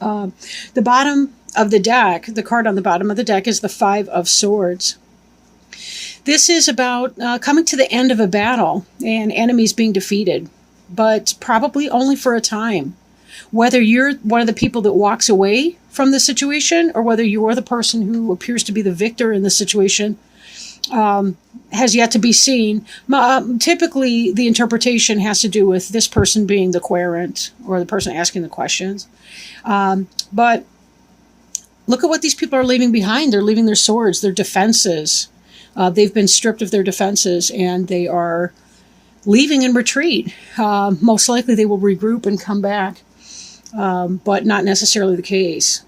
The bottom of the deck, the card on the bottom of the deck is the Five of Swords. This is about coming to the end of a battle and enemies being defeated, but probably only for a time. Whether you're one of the people that walks away from the situation or whether you're the person who appears to be the victor in the situation has yet to be seen. Typically, the interpretation has to do with this person being the querent or the person asking the questions. But look at what these people are leaving behind. They're leaving their swords, their defenses. They've been stripped of their defenses and they are leaving in retreat. Most likely they will regroup and come back, but not necessarily the case.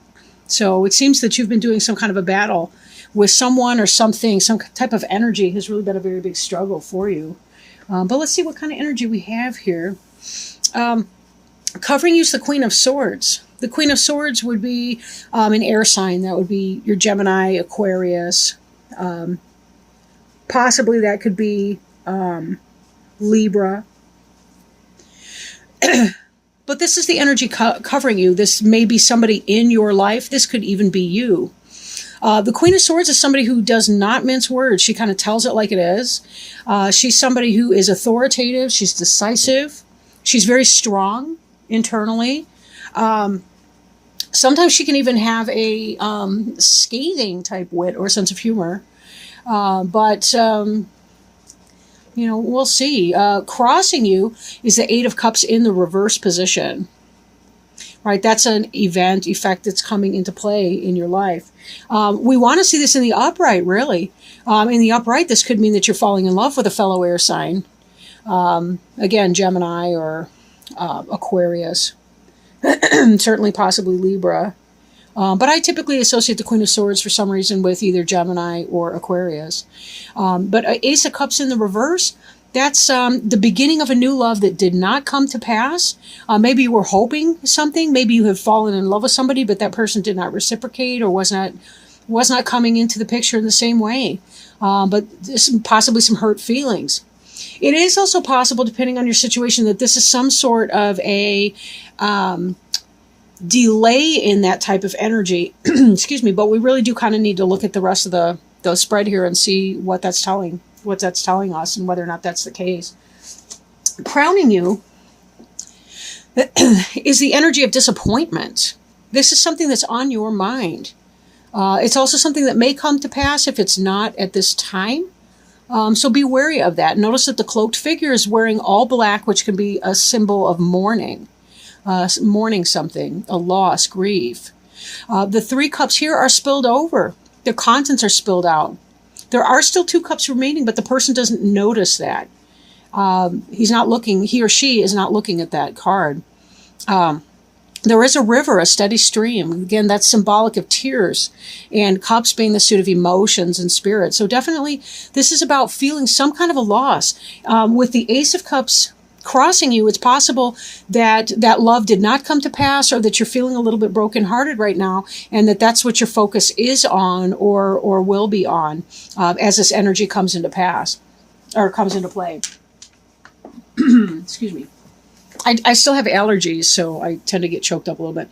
So it seems that you've been doing some kind of a battle with someone or something. Some type of energy has really been a very big struggle for you. But let's see what kind of energy we have here. Covering you is the Queen of Swords. The Queen of Swords would be an air sign. That would be your Gemini, Aquarius. Possibly that could be Libra. But this is the energy covering you. This may be somebody in your life. This could even be you. The Queen of Swords is somebody who does not mince words. She kind of tells it like it is. She's somebody who is authoritative. She's decisive. She's very strong internally. Sometimes she can even have a scathing type wit or sense of humor. But we'll see. Crossing you is the Eight of Cups in the reverse position. Right, that's an effect that's coming into play in your life. We want to see this in the upright, really. In the upright, this could mean that you're falling in love with a fellow air sign. Again, Gemini or Aquarius. Certainly, possibly Libra. But I typically associate the Queen of Swords for some reason with either Gemini or Aquarius. But Ace of Cups in the reverse, that's the beginning of a new love that did not come to pass. Maybe you were hoping something. Maybe you have fallen in love with somebody, but that person did not reciprocate or was not coming into the picture in the same way. But possibly some hurt feelings. It is also possible, depending on your situation, that this is some sort of a delay in that type of energy. Excuse me, but we really do kind of need to look at the rest of the spread here and see what that's telling us and whether or not that's the case. Crowning you is the energy of disappointment. This is something that's on your mind. It's also something that may come to pass if it's not at this time. So be wary of that. Notice that the cloaked figure is wearing all black, which can be a symbol of mourning. Mourning something, a loss, grief. The Three Cups here are spilled over. The contents are spilled out. There are still 2 cups remaining, but the person doesn't notice that. He or she is not looking at that card. There is a river, a steady stream. Again, that's symbolic of tears, and cups being the suit of emotions and spirit. So definitely, this is about feeling some kind of a loss. With the Ace of Cups crossing you, it's possible that that love did not come to pass, or that you're feeling a little bit brokenhearted right now, and that's what your focus is on or will be on as this energy comes into play. Excuse me. I still have allergies, so I tend to get choked up a little bit.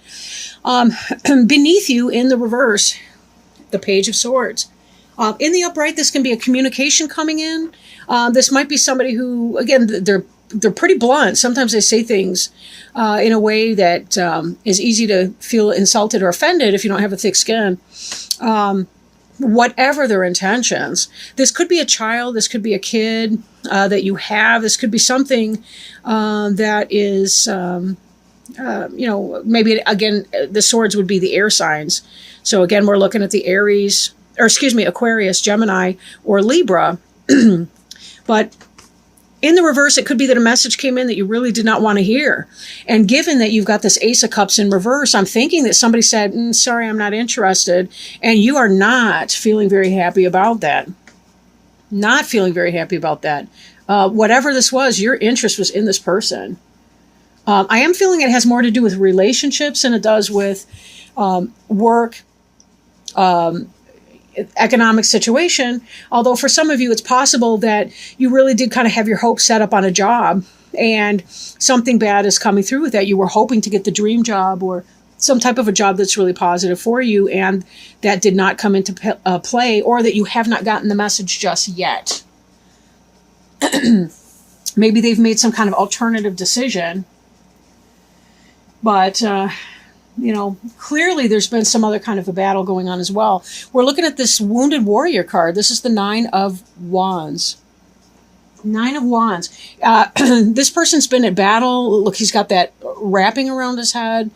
Beneath you in the reverse, the Page of Swords. In the upright, this can be a communication coming in. This might be somebody who, again, they're pretty blunt. Sometimes they say things in a way that is easy to feel insulted or offended if you don't have a thick skin. Whatever their intentions. This could be a child. This could be a kid that you have. This could be something that is, maybe, again, the swords would be the air signs. So again, we're looking at the Aquarius, Gemini, or Libra. But in the reverse, it could be that a message came in that you really did not want to hear. And given that you've got this Ace of Cups in reverse, I'm thinking that somebody said, sorry, I'm not interested. And you are not feeling very happy about that. Not feeling very happy about that. Whatever this was, your interest was in this person. I am feeling it has more to do with relationships than it does with work, economic situation. Although for some of you, it's possible that you really did kind of have your hopes set up on a job and something bad is coming through with that. You were hoping to get the dream job or some type of a job that's really positive for you and that did not come into play, or that you have not gotten the message just yet. Maybe they've made some kind of alternative decision, but clearly there's been some other kind of a battle going on as well. We're looking at this Wounded Warrior card. This is the 9 of Wands. 9 of Wands. This person's been at battle. Look, he's got that wrapping around his head.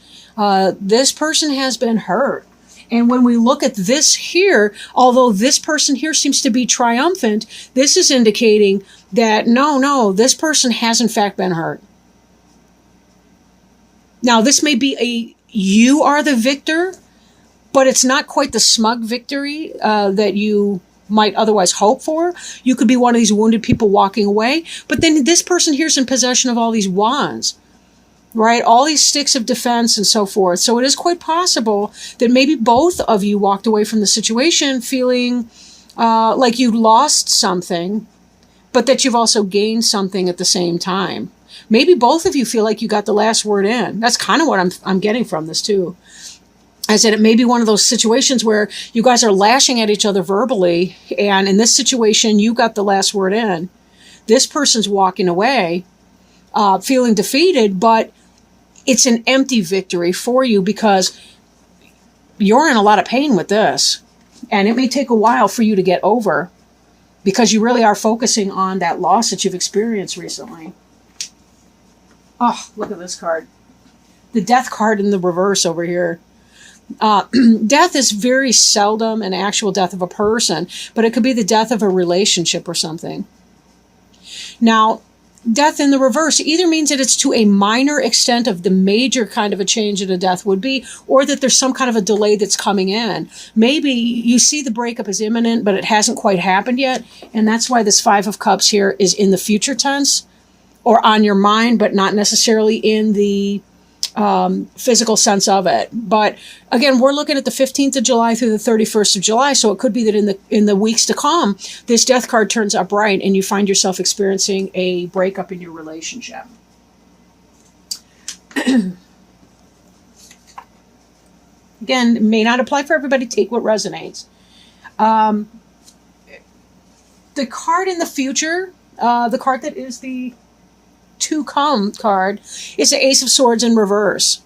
This person has been hurt. And when we look at this here, although this person here seems to be triumphant, this is indicating that no, this person has in fact been hurt. Now, this may be you are the victor, but it's not quite the smug victory that you might otherwise hope for. You could be one of these wounded people walking away, but then this person here's in possession of all these wands, right? All these sticks of defense and so forth. So it is quite possible that maybe both of you walked away from the situation feeling like you lost something, but that you've also gained something at the same time. Maybe both of you feel like you got the last word in. That's kind of what I'm getting from this too. I said it may be one of those situations where you guys are lashing at each other verbally, and in this situation, you got the last word in. This person's walking away, feeling defeated, but it's an empty victory for you because you're in a lot of pain with this, and it may take a while for you to get over because you really are focusing on that loss that you've experienced recently. Oh, look at this card. The Death card in the reverse over here. Death is very seldom an actual death of a person, but it could be the death of a relationship or something. Now, death in the reverse either means that it's to a minor extent of the major kind of a change that a death would be, or that there's some kind of a delay that's coming in. Maybe you see the breakup is imminent, but it hasn't quite happened yet, and that's why this 5 of Cups here is in the future tense, or on your mind, but not necessarily in the physical sense of it. But again, we're looking at the 15th of July through the 31st of July, so it could be that in the weeks to come, this Death card turns up right and you find yourself experiencing a breakup in your relationship. Again, it may not apply for everybody. Take what resonates. The card in the future, the card that is the to come card, is the Ace of Swords in reverse.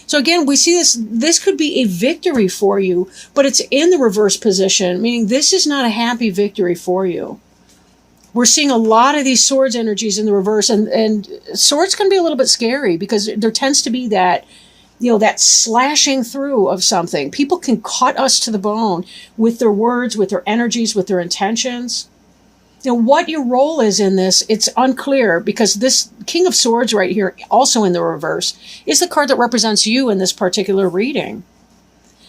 So again, we see this could be a victory for you, but it's in the reverse position, meaning this is not a happy victory for you. We're seeing a lot of these swords energies in the reverse, and swords can be a little bit scary because there tends to be that, that slashing through of something. People can cut us to the bone with their words, with their energies, with their intentions. What your role is in this, it's unclear, because this King of Swords right here, also in the reverse, is the card that represents you in this particular reading.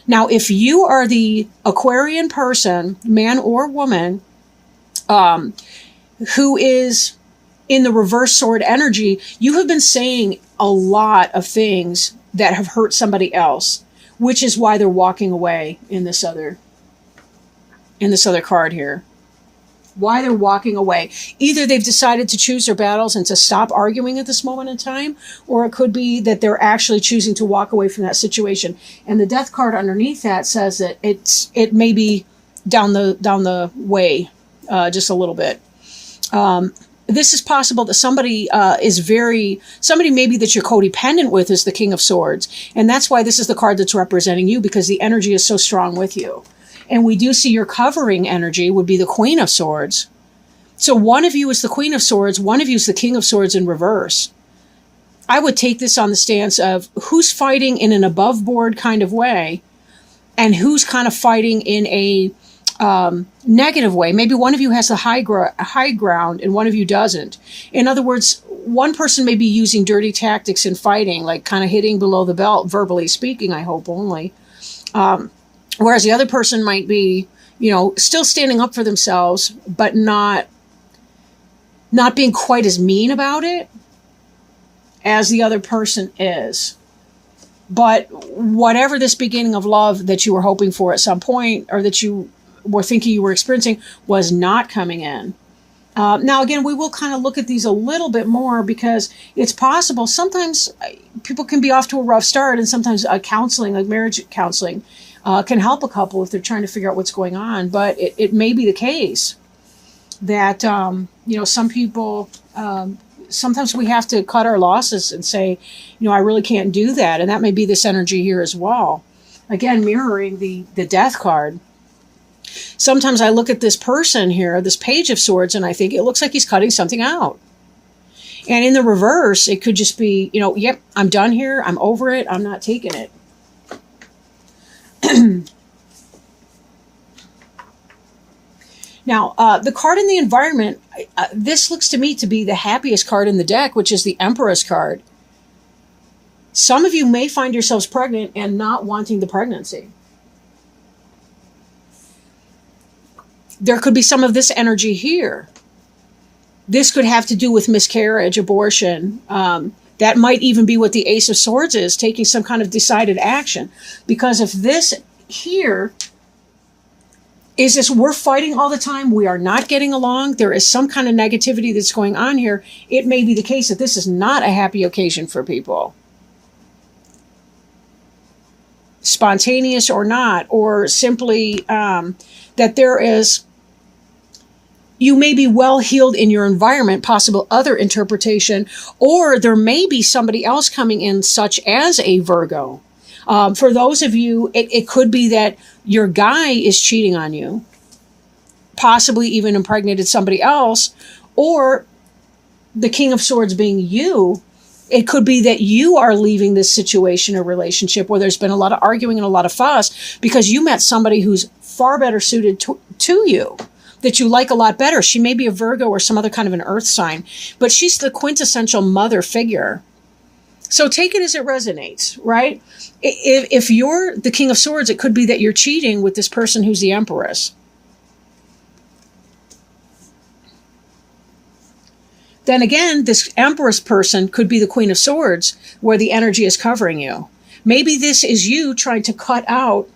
Now, if you are the Aquarian person, man or woman, who is in the reverse sword energy, you have been saying a lot of things that have hurt somebody else, which is why they're walking away in this other card here. Why they're walking away. Either they've decided to choose their battles and to stop arguing at this moment in time, or it could be that they're actually choosing to walk away from that situation. And the Death card underneath that says that it may be down the way just a little bit. This is possible that somebody maybe that you're codependent with is the King of Swords, and that's why this is the card that's representing you, because the energy is so strong with you. And we do see your covering energy would be the Queen of Swords. So one of you is the Queen of Swords, one of you is the King of Swords in reverse. I would take this on the stance of who's fighting in an above board kind of way, and who's kind of fighting in a negative way. Maybe one of you has the high ground and one of you doesn't. In other words, one person may be using dirty tactics in fighting, like kind of hitting below the belt, verbally speaking, I hope only. Whereas the other person might be, still standing up for themselves, but not being quite as mean about it as the other person is. But whatever this beginning of love that you were hoping for at some point, or that you were thinking you were experiencing, was not coming in. Now, again, we will kind of look at these a little bit more because it's possible. Sometimes people can be off to a rough start, and sometimes counseling, like marriage counseling, can help a couple if they're trying to figure out what's going on. But it may be the case that, some people, sometimes we have to cut our losses and say, I really can't do that. And that may be this energy here as well. Again, mirroring the death card. Sometimes I look at this person here, this Page of Swords, and I think it looks like he's cutting something out. And in the reverse, it could just be, yep, I'm done here. I'm over it. I'm not taking it. Now, the card in the environment, this looks to me to be the happiest card in the deck, which is the Empress card. Some of you may find yourselves pregnant and not wanting the pregnancy. There could be some of this energy here. This could have to do with miscarriage, abortion. That might even be what the Ace of Swords is, taking some kind of decided action. Because if this here is this, we're fighting all the time, we are not getting along, there is some kind of negativity that's going on here, it may be the case that this is not a happy occasion for people. Spontaneous or not, or simply that there is, you may be well healed in your environment, possible other interpretation, or there may be somebody else coming in, such as a Virgo. For those of you, it could be that your guy is cheating on you, possibly even impregnated somebody else, or the King of Swords being you. It could be that you are leaving this situation or relationship where there's been a lot of arguing and a lot of fuss because you met somebody who's far better suited to you, that you like a lot better. She may be a Virgo or some other kind of an earth sign, but she's the quintessential mother figure. So take it as it resonates, right? If you're the King of Swords, it could be that you're cheating with this person who's the Empress. Then again, this Empress person could be the Queen of Swords, where the energy is covering you. Maybe this is you trying to cut out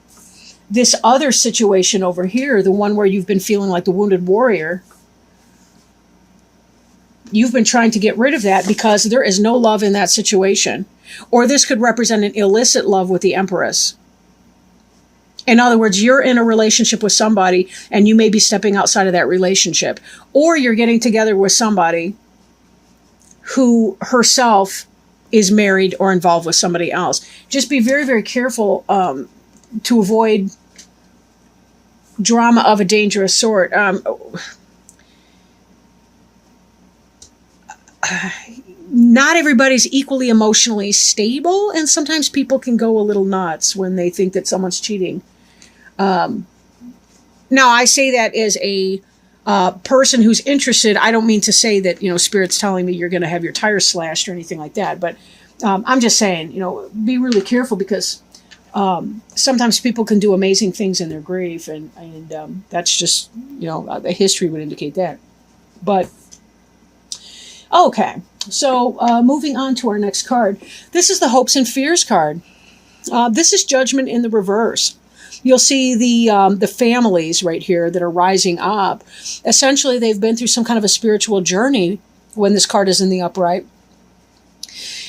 this other situation over here, the one where you've been feeling like the wounded warrior. You've been trying to get rid of that because there is no love in that situation. Or this could represent an illicit love with the Empress. In other words, you're in a relationship with somebody and you may be stepping outside of that relationship. Or you're getting together with somebody who herself is married or involved with somebody else. Just be very, very careful to avoid drama of a dangerous sort. Not everybody's equally emotionally stable, and sometimes people can go a little nuts when they think that someone's cheating. Now, I say that as a person who's interested. I don't mean to say that, Spirit's telling me you're going to have your tires slashed or anything like that, but I'm just saying, be really careful because sometimes people can do amazing things in their grief, and that's just, the history would indicate that. But okay, so moving on to our next card. This is the Hopes and Fears card. This is Judgment in the reverse. You'll see the families right here that are rising up. Essentially, they've been through some kind of a spiritual journey when this card is in the upright.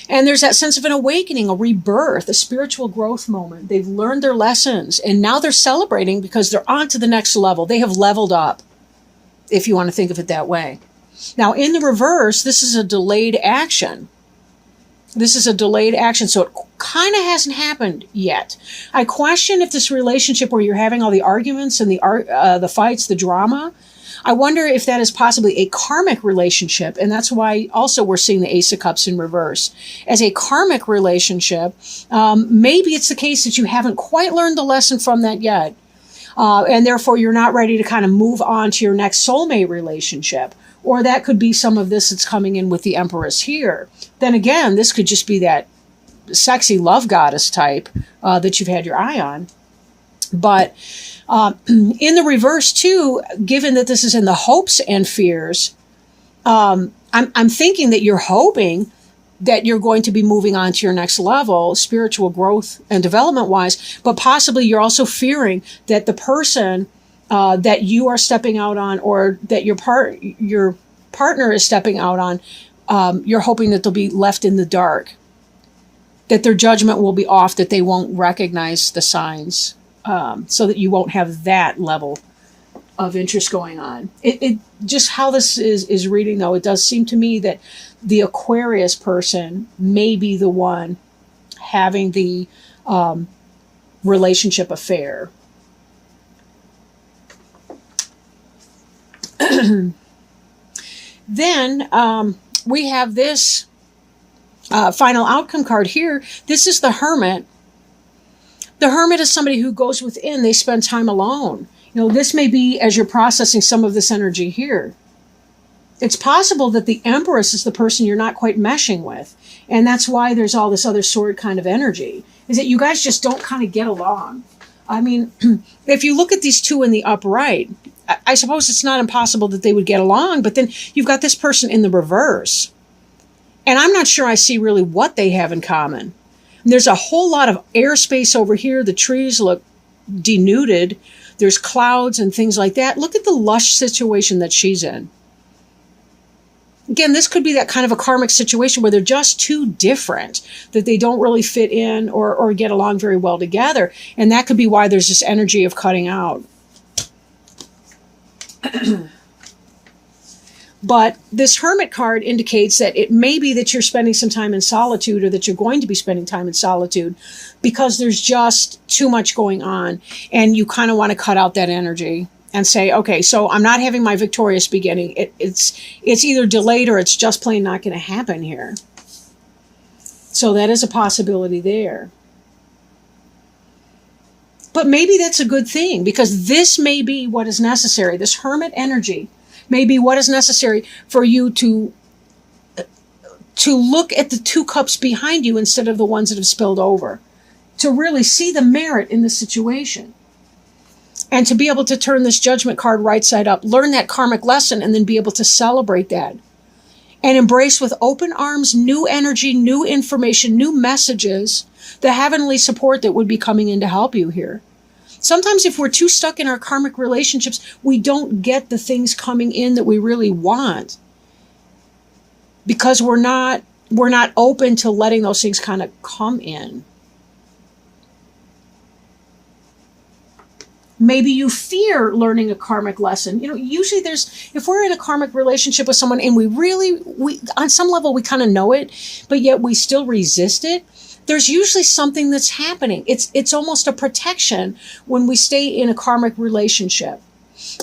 And there's that sense of an awakening, a rebirth, a spiritual growth moment. They've learned their lessons, and now they're celebrating because they're on to the next level. They have leveled up, if you want to think of it that way. Now, in the reverse, this is a delayed action. This is a delayed action, so it kind of hasn't happened yet. I question if this relationship where you're having all the arguments and the fights, the drama, I wonder if that is possibly a karmic relationship, and that's why also we're seeing the Ace of Cups in reverse. As a karmic relationship, maybe it's the case that you haven't quite learned the lesson from that yet, and therefore you're not ready to kind of move on to your next soulmate relationship. Or that could be some of this that's coming in with the Empress here. Then again, this could just be that sexy love goddess type that you've had your eye on. But in the reverse too, given that this is in the Hopes and Fears, I'm thinking that you're hoping that you're going to be moving on to your next level, spiritual growth and development wise, but possibly you're also fearing that the person that you are stepping out on, or that your partner is stepping out on, you're hoping that they'll be left in the dark, that their judgment will be off, that they won't recognize the signs, so that you won't have that level of interest going on. It just how this is reading, though, it does seem to me that the Aquarius person may be the one having the relationship affair. Then we have this final outcome card here. This is the Hermit. The Hermit is somebody who goes within. They spend time alone. You know, this may be as you're processing some of this energy here. It's possible that the Empress is the person you're not quite meshing with. And that's why there's all this other sword kind of energy, is that you guys just don't kind of get along. I mean, if you look at these two in the upright, I suppose it's not impossible that they would get along, but then you've got this person in the reverse. And I'm not sure I see really what they have in common. There's a whole lot of airspace over here. The trees look denuded. There's clouds and things like that. Look at the lush situation that she's in. Again, this could be that kind of a karmic situation where they're just too different, that they don't really fit in or get along very well together. And that could be why there's this energy of cutting out. But this Hermit card indicates that it may be that you're spending some time in solitude, or that you're going to be spending time in solitude, because there's just too much going on. And you kind of want to cut out that energy and say, okay, so I'm not having my victorious beginning. It's either delayed or it's just plain not going to happen here. So that is a possibility there. But maybe that's a good thing, because this may be what is necessary. This Hermit energy may be what is necessary for you to look at the two cups behind you instead of the ones that have spilled over, to really see the merit in the situation, and to be able to turn this Judgment card right side up, learn that karmic lesson, and then be able to celebrate that and embrace with open arms new energy, new information, new messages, the heavenly support that would be coming in to help you here. Sometimes if we're too stuck in our karmic relationships, we don't get the things coming in that we really want, because we're not open to letting those things kind of come in. Maybe you fear learning a karmic lesson. You know, usually if we're in a karmic relationship with someone and we on some level we kind of know it, but yet we still resist it, there's usually something that's happening. It's almost a protection when we stay in a karmic relationship.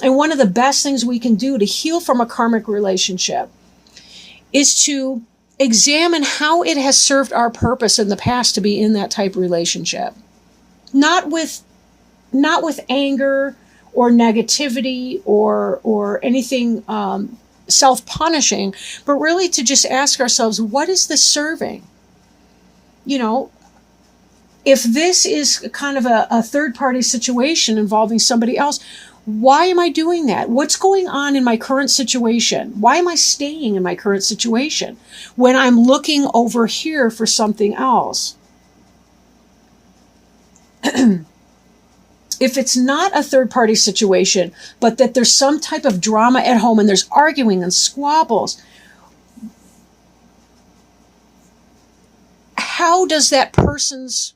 And one of the best things we can do to heal from a karmic relationship is to examine how it has served our purpose in the past to be in that type of relationship. Not with anger or negativity or anything self-punishing, but really to just ask ourselves, what is this serving? You know, if this is kind of a third-party situation involving somebody else, why am I doing that? What's going on in my current situation? Why am I staying in my current situation when I'm looking over here for something else? If it's not a third-party situation, but that there's some type of drama at home and there's arguing and squabbles, how does that person's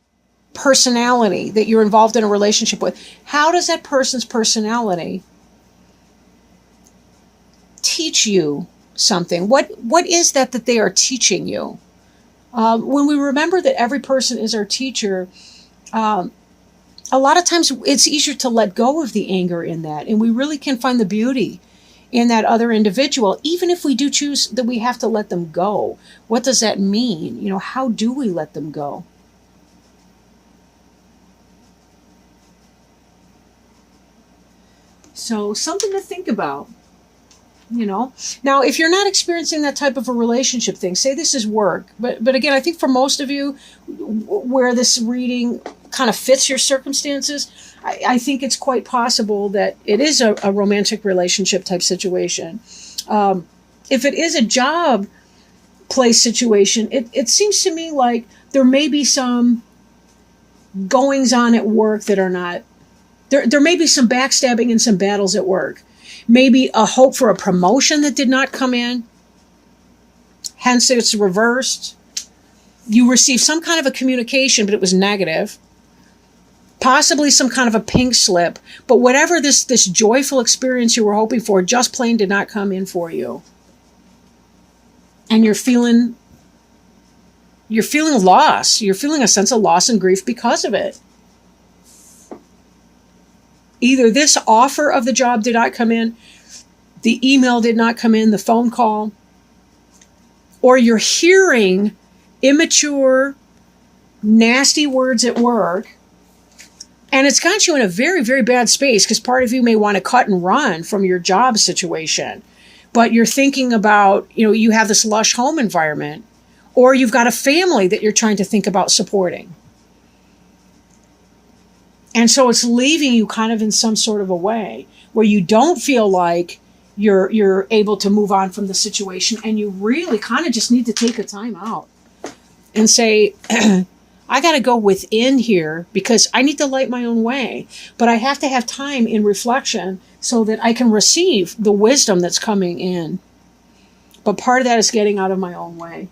personality that you're involved in a relationship with, how does that person's personality teach you something? What is that they are teaching you? When we remember that every person is our teacher, a lot of times it's easier to let go of the anger in that, and we really can find the beauty in that other individual, even if we do choose that we have to let them go. What does that mean? You know, how do we let them go? So something to think about, you know. Now, if you're not experiencing that type of a relationship thing, say this is work. But again, I think for most of you, where this reading kind of fits your circumstances, I think it's quite possible that it is a romantic relationship type situation. If it is a job place situation, it seems to me like there may be some goings on at work that are not, there may be some backstabbing and some battles at work. Maybe a hope for a promotion that did not come in. Hence, it's reversed. You received some kind of a communication, but it was negative. Possibly some kind of a pink slip. But whatever this joyful experience you were hoping for just plain did not come in for you. And you're feeling loss. You're feeling a sense of loss and grief because of it. Either this offer of the job did not come in, the email did not come in, the phone call, or you're hearing immature, nasty words at work, and it's got you in a very, very bad space because part of you may want to cut and run from your job situation, but you're thinking about, you have this lush home environment, or you've got a family that you're trying to think about supporting. And so it's leaving you kind of in some sort of a way where you don't feel like you're able to move on from the situation, and you really kind of just need to take a time out and say, I got to go within here because I need to light my own way, but I have to have time in reflection so that I can receive the wisdom that's coming in. But part of that is getting out of my own way.